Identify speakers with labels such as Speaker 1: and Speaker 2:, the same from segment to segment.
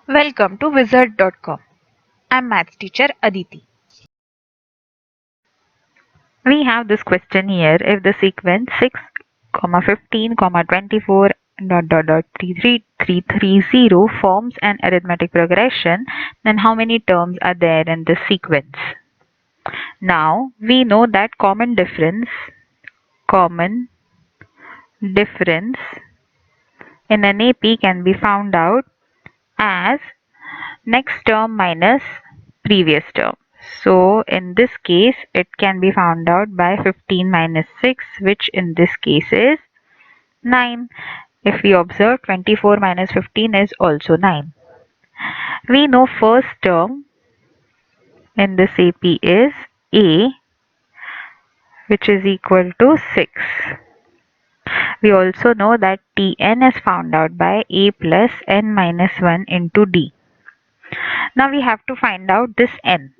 Speaker 1: Welcome to wizard.com. I'm maths teacher Aditi.
Speaker 2: We have this question here. If the sequence 6, 15, 24 .33330 forms an arithmetic progression, then how many terms are there in this sequence? Now we know that common difference in an AP can be found out as next term minus previous term. So in this case it can be found out by 15 minus 6, which in this case is 9. If we observe, 24 minus 15 is also 9. We know first term in this AP is A, which is equal to 6. We also know that Tn is found out by A plus n minus 1 into D. Now we have to find out this n.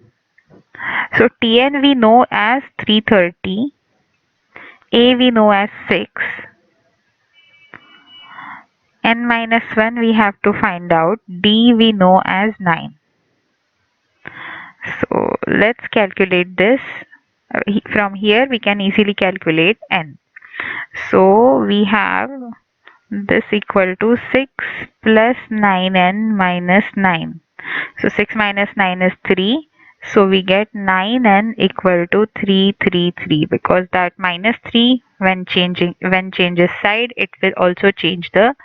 Speaker 2: So Tn we know as 330, A we know as 6, n minus 1 we have to find out, D we know as 9. So let's calculate this. From here we can easily calculate n. So we have this equal to 6 plus 9n minus 9. So 6 minus 9 is 3. So we get 9n equal to 333, because that minus 3 when changes side, it will also change the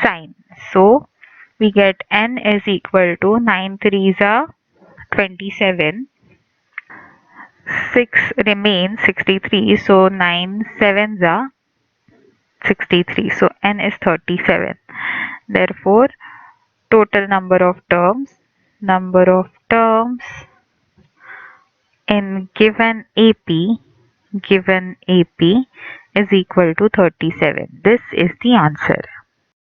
Speaker 2: sign. So we get n is equal to 9 3s are 27. 6 remains 63. So 9 7s are 63. So n is 37. Therefore, total number of terms in given AP is equal to 37. This is the answer.